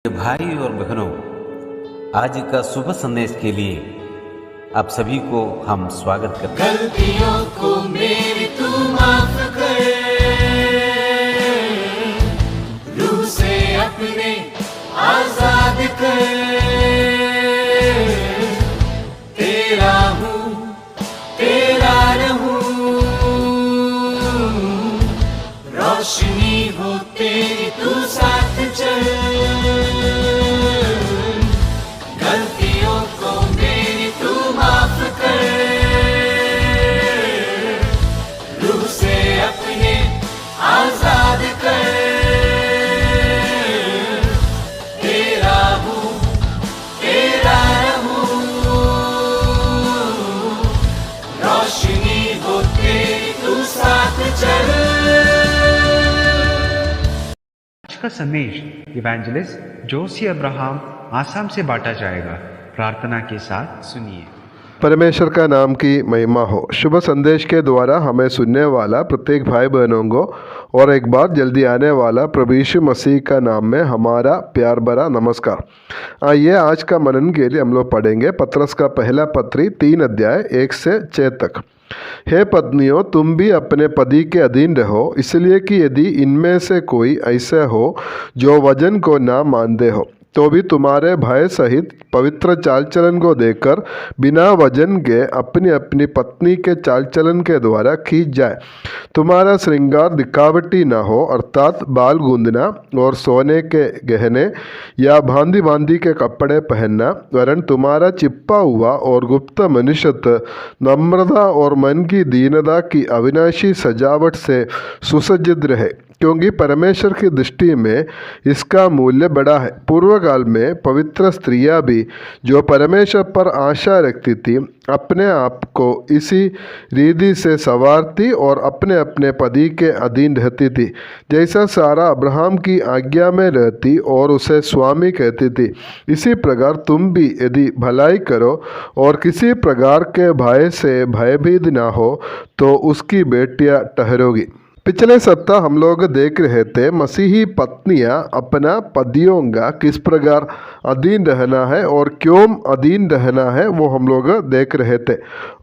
भाई और बहनों, आज का शुभ संदेश के लिए आप सभी को हम स्वागत करते हैं। गलतियों को मेरी तू माफ कर, रूह से अपने आजाद कर। तेरा हूँ तेरा रहूं, रोशनी हो तेरी तू साथ चल। गलतियों को मेरी तू माफ कर, रूह से अपने आजाद कर। तेरा हूँ तेरा रहूं, रोशनी हो तेरी तू साथ चल। आज का संदेश इवेंजलिस्ट जोशी अब्राहम आसाम से बांटा जाएगा। प्रार्थना के साथ सुनिए। परमेश्वर का नाम की महिमा हो। शुभ संदेश के द्वारा हमें सुनने वाला प्रत्येक भाई बहनों को और एक बार जल्दी आने वाला प्रभु यीशु मसीह का नाम में हमारा प्यार भरा नमस्कार। आइए आज का मनन के लिए हम लोग पढ़ेंगे पत्रस का पहला पत्री 3 अध्याय 1 से 6 तक। हे पत्नियों, तुम भी अपने पति के अधीन रहो, इसलिए कि यदि इनमें से कोई ऐसा हो जो वचन को ना मानते हो तो भी तुम्हारे भय सहित पवित्र चाल चलन को देखकर बिना वजन के अपनी अपनी पत्नी के चाल चलन के द्वारा खींच जाए। तुम्हारा श्रृंगार दिखावटी न हो, अर्थात बाल गूंदना और सोने के गहने या भांति भांति के कपड़े पहनना, वरन तुम्हारा चिपा हुआ और गुप्त मनुष्यत्व नम्रता और मन की दीनता की अविनाशी सजावट से सुसज्जित रहे, क्योंकि परमेश्वर की दृष्टि में इसका मूल्य बड़ा है। पूर्व काल में पवित्र स्त्रियां भी जो परमेश्वर पर आशा रखती थी अपने आप को इसी रीति से संवारती और अपने अपने पति के अधीन रहती थी, जैसा सारा अब्राहम की आज्ञा में रहती और उसे स्वामी कहती थी। इसी प्रकार तुम भी यदि भलाई करो और किसी प्रकार के भय से भयभीत ना हो तो उसकी बेटियां ठहरोगी। पिछले सप्ताह हम लोग देख रहे थे मसीही पत्नियां अपना पतियों का किस प्रकार अधीन रहना है और क्यों अधीन रहना है वो हम लोग देख रहे थे।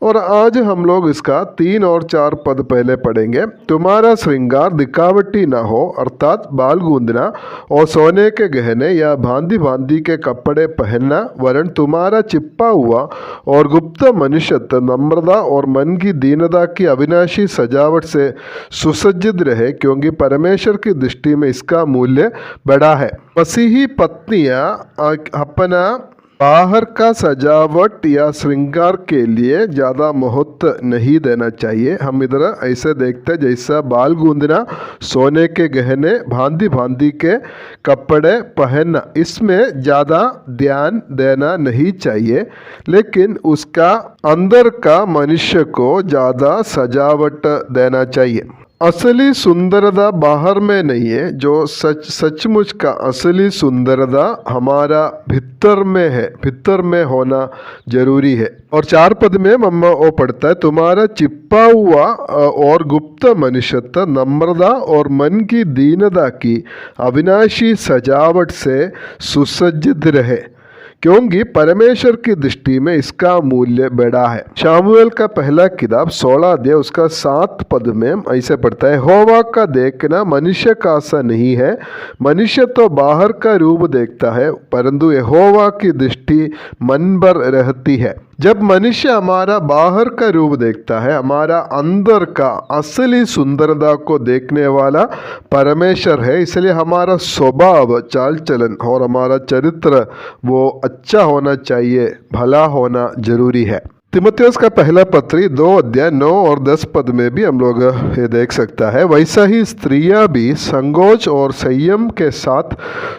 और आज हम लोग इसका 3 और 4 पद पहले पढ़ेंगे। तुम्हारा श्रृंगार दिखावटी ना हो, अर्थात बाल गूंदना और सोने के गहने या भांति भांति के कपड़े पहनना, वरन तुम्हारा चिपा हुआ और गुप्त मनुष्यत्व नम्रता और मन की दीनता की अविनाशी सजावट से सुसज्जित रहे, क्योंकि परमेश्वर की दृष्टि में इसका मूल्य बड़ा है। मसीही पत्नियां अपना बाहर का सजावट या श्रृंगार के लिए ज़्यादा महत्व नहीं देना चाहिए। हम इधर ऐसे देखते हैं जैसा बाल गूंदना, सोने के गहने, भांति भांति के कपड़े पहनना, इसमें ज़्यादा ध्यान देना नहीं चाहिए, लेकिन उसका अंदर का मनुष्य को ज़्यादा सजावट देना चाहिए। असली सुंदरता बाहर में नहीं है, जो सचमुच का असली सुंदरता हमारा भीतर में है, भीतर में होना जरूरी है। और 4 पद में मम्मा वो पढ़ता है, तुम्हारा चिपा हुआ और गुप्त मनुष्यत्व नम्रता और मन की दीनता की अविनाशी सजावट से सुसज्जित रहे, क्योंकि परमेश्वर की दृष्टि में इसका मूल्य बड़ा है। शामुएल का पहला किताब 16 अध्याय उसका 7 पद में ऐसे पढ़ता है, यहोवा का देखना मनुष्य का आशा नहीं है, मनुष्य तो बाहर का रूप देखता है, परंतु यहोवा की दृष्टि मन पर रहती है। जब मनुष्य हमारा बाहर का रूप देखता है, हमारा अंदर का असली सुंदरता को देखने वाला परमेश्वर है। इसलिए हमारा स्वभाव, चाल चलन और हमारा चरित्र वो अच्छा होना चाहिए, भला होना जरूरी है। तिमोथेयुस का पहला पत्री 2 अध्याय 9 और 10 पद में भी हम लोग ये देख सकता है, वैसा ही स्त्रियां भी संकोच और संयम के साथ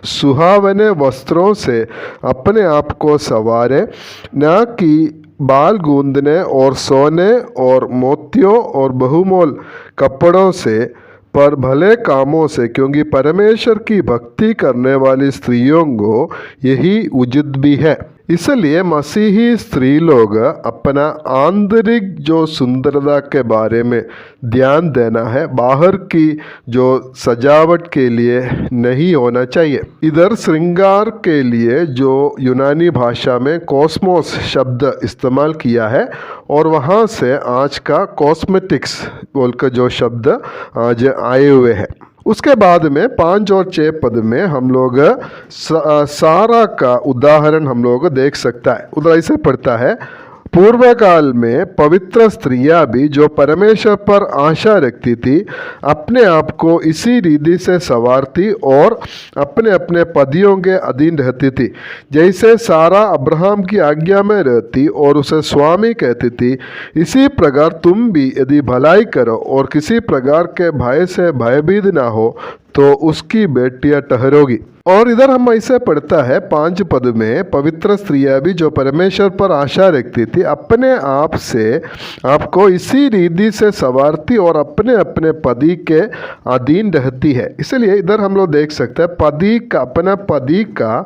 सुहावने वस्त्रों से अपने आप को संवारे, न कि बाल गूंदने और सोने और मोतियों और बहुमूल्य कपड़ों से, पर भले कामों से, क्योंकि परमेश्वर की भक्ति करने वाली स्त्रियों को यही उचित भी है। इसलिए मसीही स्त्री लोग अपना आंतरिक जो सुंदरता के बारे में ध्यान देना है, बाहर की जो सजावट के लिए नहीं होना चाहिए। इधर श्रृंगार के लिए जो यूनानी भाषा में कॉस्मोस शब्द इस्तेमाल किया है और वहाँ से आज का कॉस्मेटिक्स बोलकर जो शब्द आज आए हुए हैं। उसके बाद में 5 और 6 पद में हम लोग सारा का उदाहरण हम लोग देख सकता है। उधर ऐसे पढ़ता है, पूर्व काल में पवित्र स्त्रियां भी जो परमेश्वर पर आशा रखती थी अपने आप को इसी रीति से संवारती और अपने अपने पतियों के अधीन रहती थी। जैसे सारा अब्राहम की आज्ञा में रहती और उसे स्वामी कहती थी, इसी प्रकार तुम भी यदि भलाई करो और किसी प्रकार के भय से भयभीत ना हो तो उसकी बेटियां ठहरोगी। और इधर हम ऐसे पढ़ता है 5 पद में, पवित्र स्त्रियां भी जो परमेश्वर पर आशा रखती थी अपने आप से आपको इसी रीति से संवारती और अपने अपने पति के अधीन रहती है। इसलिए इधर हम लोग देख सकते हैं पति का, अपना पति का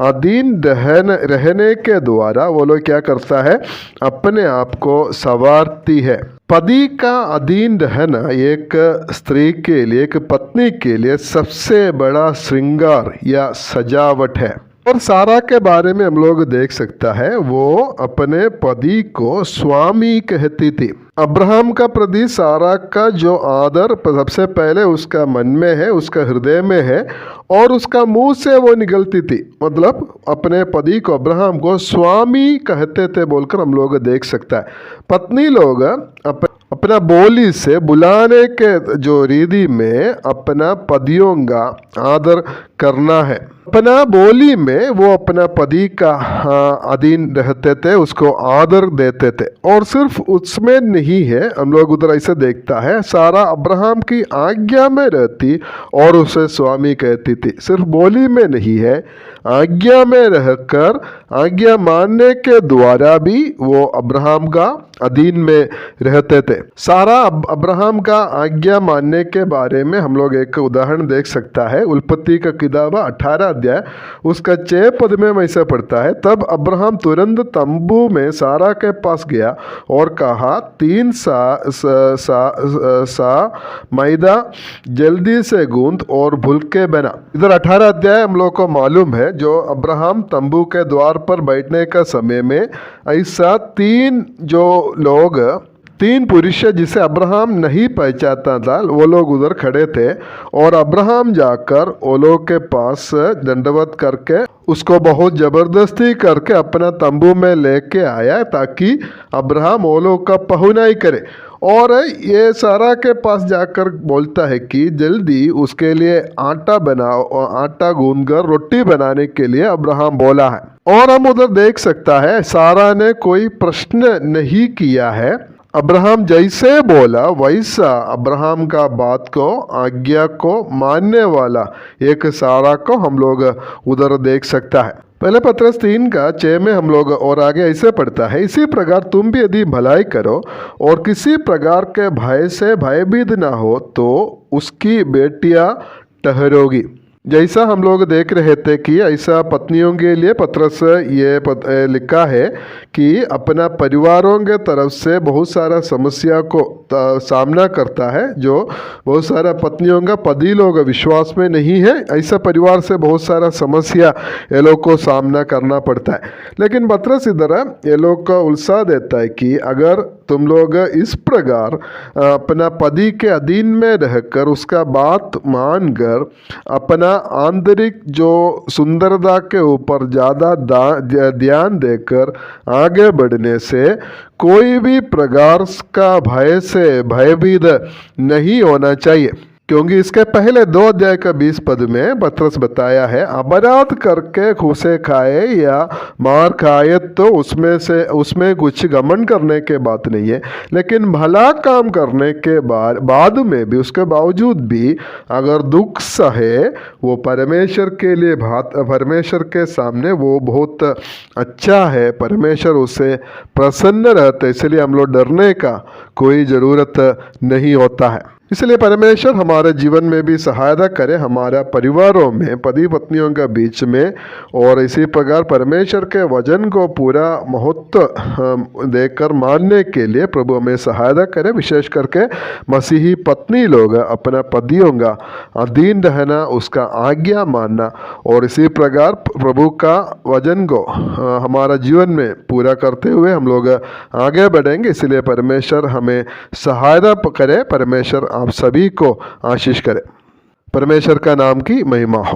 अधीन रहने के द्वारा वो लोग क्या करता है, अपने आप को संवारती है। पति का अधीन रहना एक स्त्री के लिए, एक पत्नी के लिए सबसे बड़ा श्रृंगार या सजावट है। और सारा के बारे में हम लोग देख सकता है, वो अपने पति को स्वामी कहती थी। अब्राहम का प्रति सारा का जो आदर सबसे पहले उसका मन में है, उसका हृदय में है और उसका मुंह से वो निकलती थी। मतलब अपने पति को, अब्राहम को स्वामी कहते थे बोलकर हम लोग देख सकता है। पत्नी लोग अपना बोली से बुलाने के जो रीति में अपना पतियों का आदर करना है। अपना बोली में वो अपना पति का अधीन रहते थे, उसको आदर देते थे। और सिर्फ उसमें नहीं है, हम लोग उधर ऐसे देखता है, सारा अब्राहम की आज्ञा में रहती और उसे स्वामी कहती थी। सिर्फ बोली में नहीं है, आज्ञा में रहकर आज्ञा मानने के द्वारा भी वो अब्राहम का अधीन में रहते थे। सारा अब्राहम का आज्ञा मानने के बारे में हम लोग एक उदाहरण देख सकता है। उत्पत्ति का किताब 18 अध्याय उसका 6 पद में ऐसा पढ़ता है, तब अब्राहम तुरंत तंबू में सारा के पास गया और कहा, 3 सा मैदा जल्दी से गूंद और भुलके बना। इधर 18 अध्याय हम लोग को मालूम है, जो अब्राहम तंबू के द्वार पर बैठने का समय में ऐसा 3 जो लोग, 3 पुरुष जिसे अब्राहम नहीं पहचानता था, वो लोग उधर खड़े थे और अब्राहम जाकर वो लोग के पास दंडवत करके उसको बहुत ज़बरदस्ती करके अपना तंबू में लेके आया ताकि अब्राहम वो लोग का पहुनाई करे। और ये सारा के पास जाकर बोलता है कि जल्दी उसके लिए आटा बनाओ और आटा गूंदकर रोटी बनाने के लिए अब्राहम बोला है। और हम उधर देख सकता है सारा ने कोई प्रश्न नहीं किया है। अब्राहम जैसे बोला वैसा अब्राहम का बात को, आज्ञा को मानने वाला एक सारा को हम लोग उधर देख सकता है। पहले पत्रस 3 का 6 में हम लोग और आगे ऐसे पढ़ता है, इसी प्रकार तुम भी यदि भलाई करो और किसी प्रकार के भय से भयभीत ना हो तो उसकी बेटियां ठहरोगी। जैसा हम लोग देख रहे थे कि ऐसा पत्नियों के लिए पत्रस ये लिखा है कि अपना परिवारों के तरफ से बहुत सारा समस्या को सामना करता है। जो बहुत सारा पत्नियों का पति लोग विश्वास में नहीं है, ऐसा परिवार से बहुत सारा समस्या ये लोग को सामना करना पड़ता है। लेकिन पत्रस इधर ये लोग का उल्सा देता है कि अगर तुम लोग इस प्रकार अपना पति के अधीन में रहकर उसका बात मानकर अपना आंतरिक जो सुंदरता के ऊपर ज़्यादा ध्यान देकर आगे बढ़ने से कोई भी प्रकार का भय से भयभीत नहीं होना चाहिए। क्योंकि इसके पहले 2 अध्याय का 20 पद में पत्रस बताया है, अपराध करके घूसे खाए या मार खाए तो उसमें कुछ घमंड करने के बात नहीं है, लेकिन भला काम करने के बाद में भी, उसके बावजूद भी अगर दुख सहे वो परमेश्वर के लिए परमेश्वर के सामने वो बहुत अच्छा है, परमेश्वर उससे प्रसन्न रहता है। इसलिए हम लोग डरने का कोई ज़रूरत नहीं होता है। इसलिए परमेश्वर हमारे जीवन में भी सहायता करे, हमारा परिवारों में, पति पत्नियों के बीच में, और इसी प्रकार परमेश्वर के वचन को पूरा महत्व देकर मानने के लिए प्रभु हमें सहायता करे। विशेष करके मसीही पत्नी लोग अपना पतियों का अधीन रहना, उसका आज्ञा मानना, और इसी प्रकार प्रभु का वचन को हमारा जीवन में पूरा करते हुए हम लोग आगे बढ़ेंगे। इसलिए परमेश्वर हमें सहायता करे। परमेश्वर आप सभी को आशीष करे। परमेश्वर का नाम की महिमा हो।